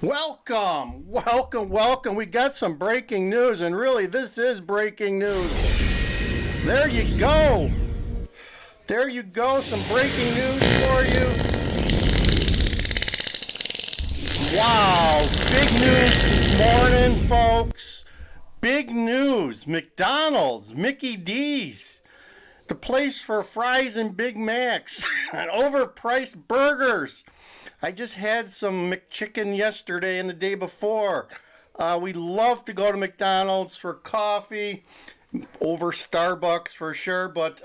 Welcome, welcome, welcome. We got some breaking news, and really, this is breaking news. There you go. There you go, some breaking news for you. Wow, big news this morning, folks. Big news. McDonald's, Mickey D's, the place for fries and Big Macs, and overpriced burgers. I just had some McChicken yesterday and the day before. We love to go to McDonald's for coffee, over Starbucks for sure, but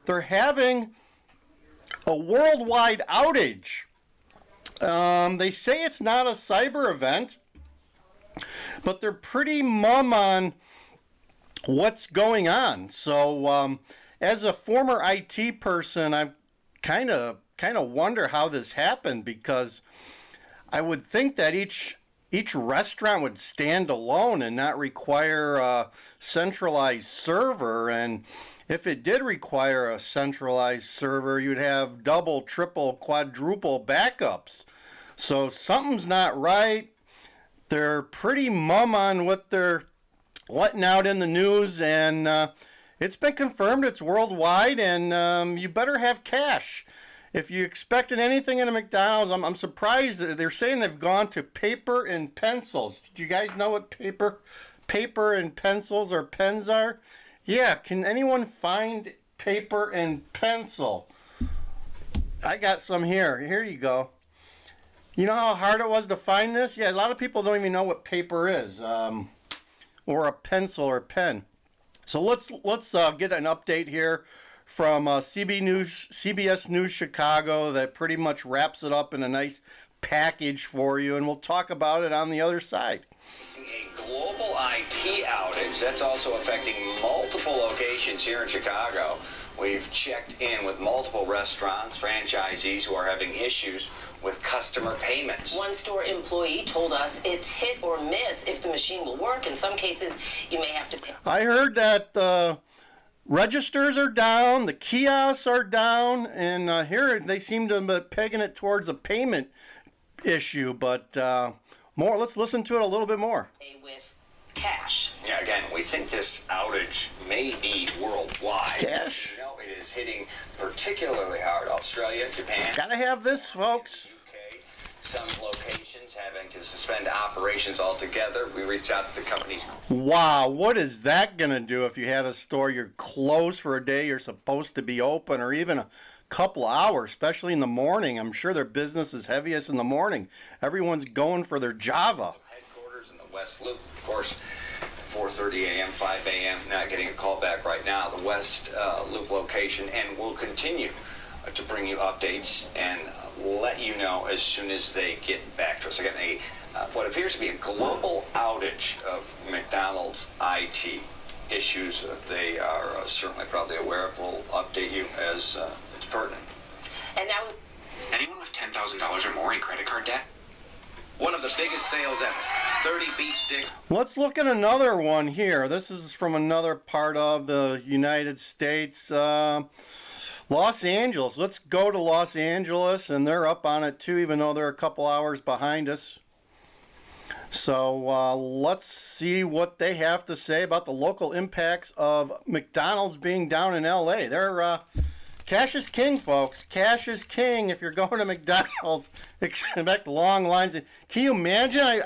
they're having a worldwide outage. They say it's not a cyber event, but they're pretty mum on what's going on. So as a former IT person, I'm kind of wonder how this happened, because I would think that each restaurant would stand alone and not require a centralized server. And if it did require a centralized server, you'd have double, triple, quadruple backups. So something's not right. They're pretty mum on what they're letting out in the news, and it's been confirmed it's worldwide, and you better have cash. If you're expecting anything in a McDonald's, I'm surprised that they're saying they've gone to paper and pencils. Did you guys know what paper and pencils or pens are? Yeah, can anyone find paper and pencil? I got some here. Here you go. You know how hard it was to find this? Yeah, a lot of people don't even know what paper is, or a pencil or pen. So let's get an update here from CBS News Chicago that pretty much wraps it up in a nice package for you, and we'll talk about it on the other side. A global IT outage that's also affecting multiple locations here in Chicago. We've checked in with multiple restaurants, franchisees who are having issues with customer payments. One store employee told us it's hit or miss if the machine will work. In some cases, you may have to pay. I heard that registers are down, the kiosks are down, and here they seem to be pegging it towards a payment issue, but more. Let's listen to it a little bit more. With cash. Yeah, again, we think this outage may be worldwide. Cash? You know, it is hitting particularly hard Australia, Japan. Gotta have this, folks. UK, some locations having to suspend operations altogether. We reached out to the companies. Wow, what is that going to do if you had a store, you're closed for a day, you're supposed to be open, or even a couple hours, especially in the morning? I'm sure their business is heaviest in the morning. Everyone's going for their Java. Headquarters in the West Loop, of course, 4:30 a.m., 5 a.m., not getting a call back right now, the West Loop location, and we'll continue to bring you updates and let you know as soon as they get back to us. Again, what appears to be a global outage of McDonald's IT issues they are certainly probably aware of. We'll update you as it's pertinent. And now, anyone with $10,000 or more in credit card debt? One of the biggest sales ever, 30 beef sticks. Let's look at another one here. This is from another part of the United States. Los Angeles. Let's go to Los Angeles, and they're up on it too, even though they're a couple hours behind us. So let's see what they have to say about the local impacts of McDonald's being down in LA. They're cash is king, folks. Cash is king. If you're going to McDonald's, expect long lines. Can you imagine?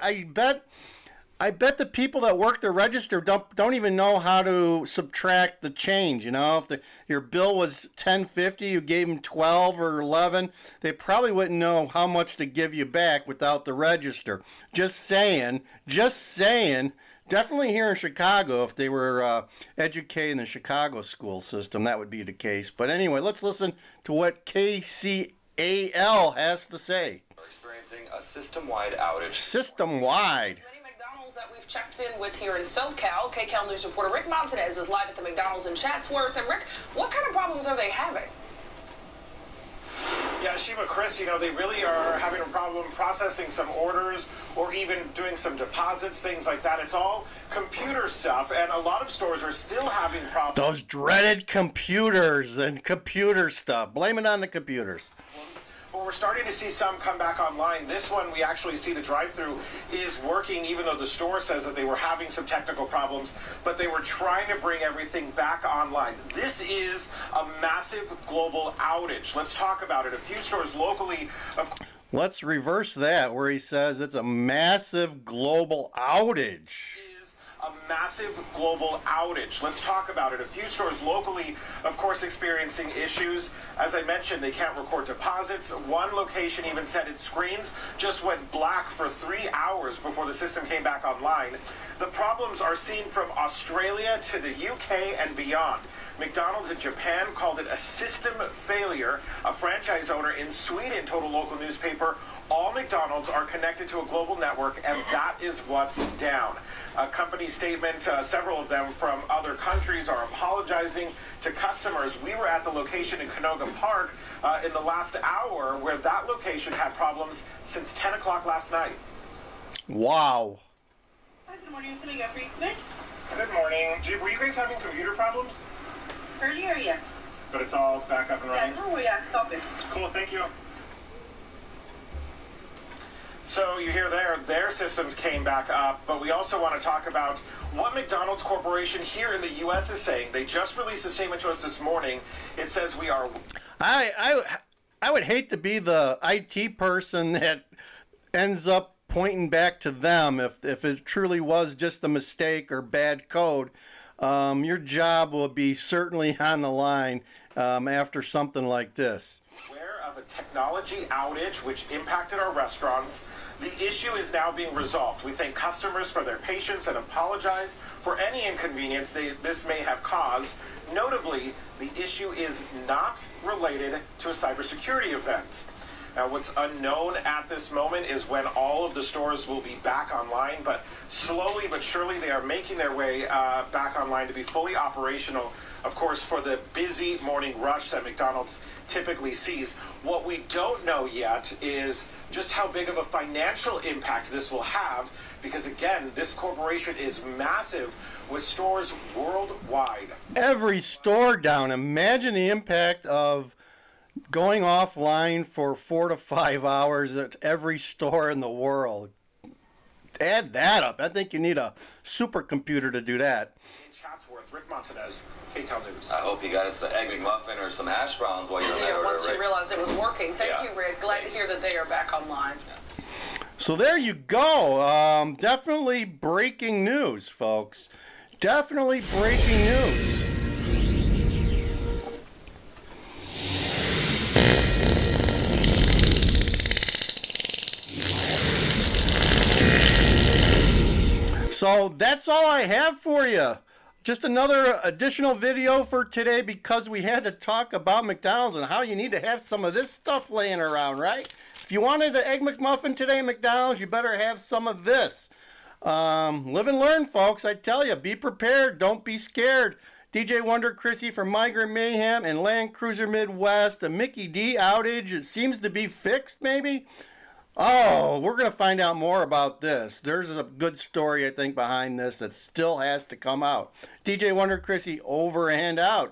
I bet the people that work the register don't even know how to subtract the change. You know, if your bill was $10.50, you gave them 12 or 11, they probably wouldn't know how much to give you back without the register. Just saying. Definitely here in Chicago, if they were educated in the Chicago school system, that would be the case. But anyway, let's listen to what KCAL has to say. We're experiencing a system-wide outage. System-wide. That we've checked in with here in SoCal. KCAL News reporter Rick Montanez is live at the McDonald's in Chatsworth. And Rick, what kind of problems are they having? Yeah, Sheba, Chris, you know, they really are having a problem processing some orders or even doing some deposits, things like that. It's all computer stuff, and a lot of stores are still having problems. Those dreaded computers and computer stuff. Blame it on the computers. Well, we're starting to see some come back online. This one, we actually see the drive-thru is working, even though the store says that they were having some technical problems, but they were trying to bring everything back online. This is a massive global outage. Let's talk about it. A few stores locally, Let's reverse that, where he says it's a massive global outage. a massive global outage. Let's talk about it. A few stores locally, of course, experiencing issues. As I mentioned, they can't record deposits. One location even said its screens just went black for 3 hours before the system came back online. The problems are seen from Australia to the UK and beyond. McDonald's in Japan called it a system failure. A franchise owner in Sweden told a local newspaper, all McDonald's are connected to a global network, and that is what's down. A company statement, several of them from other countries are apologizing to customers. We were at the location in Canoga Park in the last hour where that location had problems since 10 o'clock last night. Wow. Hi, good morning. Can I get for you today? Good morning. Were you guys having computer problems? Earlier, yeah. But it's all back up and running? Oh, yeah. Copy. Cool, thank you. So you hear their systems came back up, but we also want to talk about what McDonald's Corporation here in the U.S. is saying. They just released a statement to us this morning. It says we are... I would hate to be the IT person that ends up pointing back to them if it truly was just a mistake or bad code. Your job will be certainly on the line after something like this. Of a technology outage which impacted our restaurants. The issue is now being resolved. We thank customers for their patience and apologize for any inconvenience this may have caused. Notably, the issue is not related to a cybersecurity event. Now, what's unknown at this moment is when all of the stores will be back online, but slowly but surely they are making their way back online to be fully operational, of course, for the busy morning rush that McDonald's typically sees. What we don't know yet is just how big of a financial impact this will have, because again, this corporation is massive with stores worldwide. Every store down. Imagine the impact of going offline for 4 to 5 hours at every store in the world. Add that up. I think you need a supercomputer to do that. In Chatsworth, Rick Montanez, KTEL News. I hope you got us the Egg McMuffin or some hash browns while you're in that Yeah, order, once you Rick. realized it was working. Thank Yeah. you, Rick. Glad to hear that they are back online. So there you go. Definitely breaking news, folks. Definitely breaking news. So that's all I have for you. Just another additional video for today because we had to talk about McDonald's and how you need to have some of this stuff laying around, right? If you wanted an Egg McMuffin today at McDonald's, you better have some of this. Live and learn, folks. I tell you, be prepared. Don't be scared. DJ Wonder Chrissy from Migrant Mayhem and Land Cruiser Midwest. The Mickey D outage, it seems to be fixed, maybe? Oh, we're going to find out more about this. There's a good story, I think, behind this that still has to come out. DJ Wonder Chrissy over and out.